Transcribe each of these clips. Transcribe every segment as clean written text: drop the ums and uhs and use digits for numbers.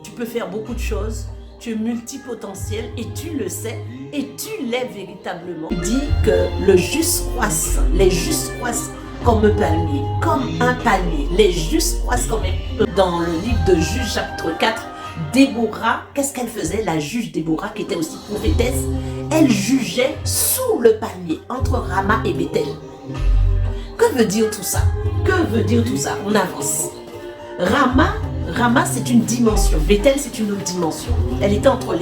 tu peux faire beaucoup de choses, tu es multipotentiel et tu le sais et tu l'es véritablement. Il dit que le juste croissent, les justes croissent comme un palmier, les justes croissent comme un... Dans le livre de Juges chapitre 4, Déborah, qu'est-ce qu'elle faisait? La juge Déborah, qui était aussi prophétesse, elle jugeait sous le palmier, entre Rama et Bethel. Que veut dire tout ça? Que veut dire tout ça? On avance. Rama, c'est une dimension. Bethel, c'est une autre dimension. Elle était entre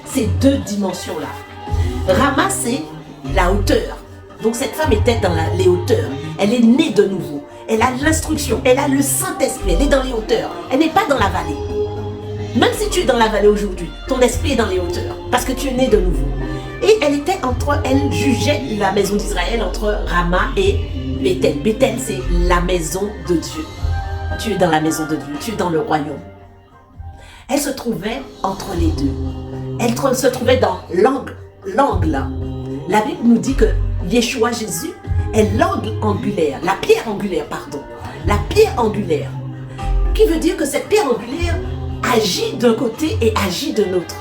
ces deux dimensions-là. Rama, c'est la hauteur. Donc cette femme était dans les hauteurs. Elle est née de nouveau. Elle a l'instruction. Elle a le Saint-Esprit. Elle est dans les hauteurs. Elle n'est pas dans la vallée. Même si tu es dans la vallée aujourd'hui, ton esprit est dans les hauteurs. Parce que tu es né de nouveau. Et elle jugeait la maison d'Israël entre Rama et Bethel. Bethel, c'est la maison de Dieu. Tu es dans la maison de Dieu, tu es dans le royaume. Elle se trouvait entre les deux. Elle se trouvait dans l'angle. La Bible nous dit que Yeshua Jésus est l'angle angulaire, la pierre angulaire, pardon. La pierre angulaire. Qui veut dire que cette pierre angulaire agit d'un côté et agit de l'autre.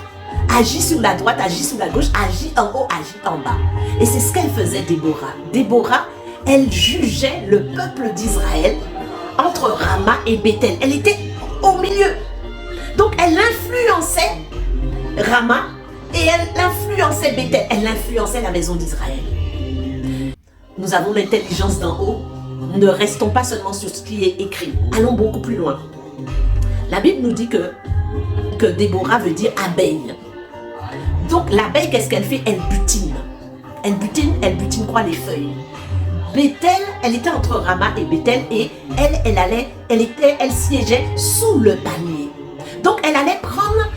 Agit sur la droite, agit sur la gauche, agit en haut, agit en bas. Et c'est ce qu'elle faisait, Déborah. Déborah, elle jugeait le peuple d'Israël entre Rama et Bethel. Elle était au milieu. Donc elle influençait Rama et elle influençait Bethel. Elle influençait la maison d'Israël. Nous avons l'intelligence d'en haut. Ne restons pas seulement sur ce qui est écrit. Allons beaucoup plus loin. La Bible nous dit que Déborah veut dire abeille. Donc l'abeille, qu'est-ce qu'elle fait? Elle butine. Elle butine quoi? Les feuilles. Bethel, elle était entre Rama et Bethel et elle siégeait sous le palmier. Donc elle allait prendre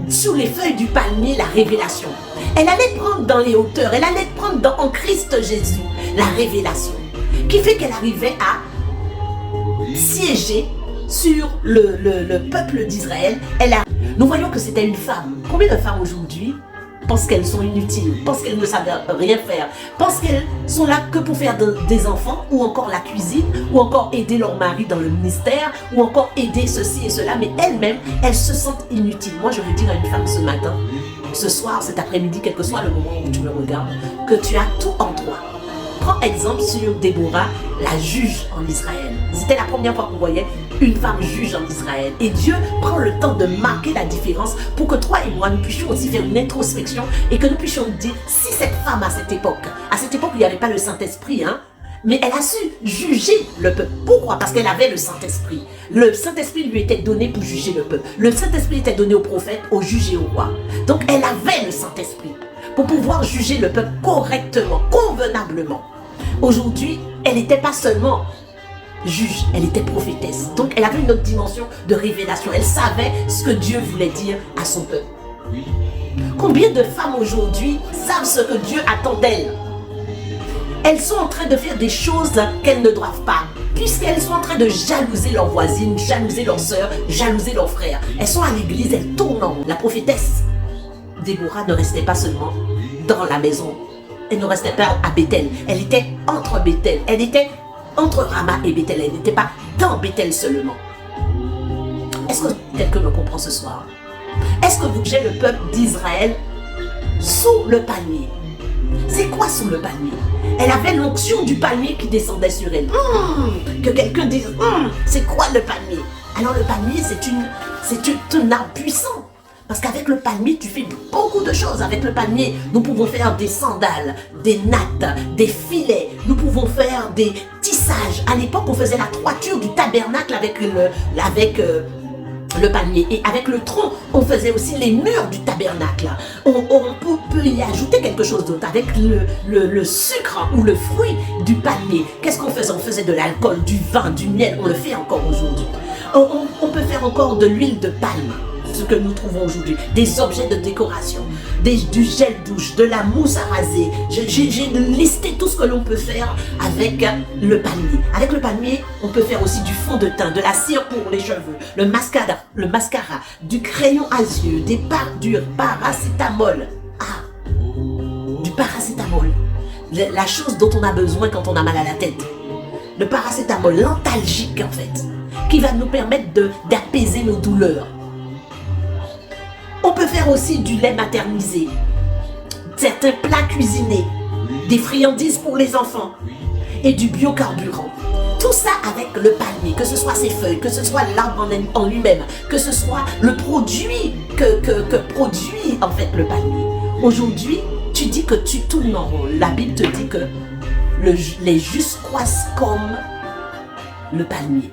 sous les feuilles du palmier la révélation. Elle allait prendre dans les hauteurs, elle allait prendre en Christ Jésus la révélation. Qui fait qu'elle arrivait à siéger sur le peuple d'Israël. Nous voyons que c'était une femme. Combien de femmes aujourd'hui pensent qu'elles sont inutiles, pensent qu'elles ne savent rien faire, pensent qu'elles sont là que pour faire des enfants, ou encore la cuisine, ou encore aider leur mari dans le ministère, ou encore aider ceci et cela, mais elles-mêmes, elles se sentent inutiles. Moi, je veux dire à une femme ce matin, ce soir, cet après-midi, quel que soit le moment où tu me regardes, que tu as tout en toi. Prends exemple sur Déborah, la juge en Israël. C'était la première fois qu'on voyait une femme juge en Israël. Et Dieu prend le temps de marquer la différence pour que toi et moi, nous puissions aussi faire une introspection et que nous puissions nous dire, si cette femme à cette époque il n'y avait pas le Saint-Esprit, mais elle a su juger le peuple. Pourquoi? Parce qu'elle avait le Saint-Esprit. Le Saint-Esprit lui était donné pour juger le peuple. Le Saint-Esprit était donné aux prophètes, aux juges et aux rois. Donc elle avait le Saint-Esprit pour pouvoir juger le peuple correctement, convenablement. Aujourd'hui, elle n'était pas seulement juge, elle était prophétesse. Donc elle avait une autre dimension de révélation. Elle savait ce que Dieu voulait dire à son peuple. Combien de femmes aujourd'hui savent ce que Dieu attend d'elles? Elles sont en train de faire des choses qu'elles ne doivent pas, puisqu'elles sont en train de jalouser leurs voisines, jalouser leurs sœurs, jalouser leurs frères. Elles sont à l'église, elles tournent en rond. La prophétesse Déborah ne restait pas seulement dans la maison. Elle ne restait pas à Bethel. Elle était entre Bethel. Elle était entre Rama et Bethel. Elle n'était pas dans Bethel seulement. Est-ce que quelqu'un me comprend ce soir? Est-ce que vous jugez le peuple d'Israël sous le palmier? C'est quoi sous le palmier? Elle avait l'onction du palmier qui descendait sur elle. Que quelqu'un dise, c'est quoi le palmier? Alors le palmier, c'est un arbre puissant. Parce qu'avec le palmier, tu fais beaucoup de choses. Avec le palmier, nous pouvons faire des sandales, des nattes, des filets. Nous pouvons faire des tissages. À l'époque, on faisait la toiture du tabernacle avec le palmier. Et avec le tronc, on faisait aussi les murs du tabernacle. On peut y ajouter quelque chose d'autre. Avec le sucre ou le fruit du palmier. Qu'est-ce qu'on faisait? On faisait de l'alcool, du vin, du miel. On le fait encore aujourd'hui. On peut faire encore de l'huile de palme. Ce que nous trouvons aujourd'hui, des objets de décoration, du gel douche, de la mousse à raser. J'ai listé tout ce que l'on peut faire avec le palmier. Avec le palmier, on peut faire aussi du fond de teint, de la cire pour les cheveux, le mascara, du crayon à yeux, du paracétamol. Du paracétamol. La chose dont on a besoin quand on a mal à la tête. Le paracétamol, l'antalgique en fait, qui va nous permettre d'apaiser nos douleurs. peux faire aussi du lait maternisé, certains plats cuisinés, des friandises pour les enfants et du biocarburant. Tout ça avec le palmier, que ce soit ses feuilles, que ce soit l'arbre en lui-même, que ce soit le produit que produit en fait le palmier. Aujourd'hui, tu dis que tu tournes en rond. La Bible te dit que les justes croissent comme le palmier.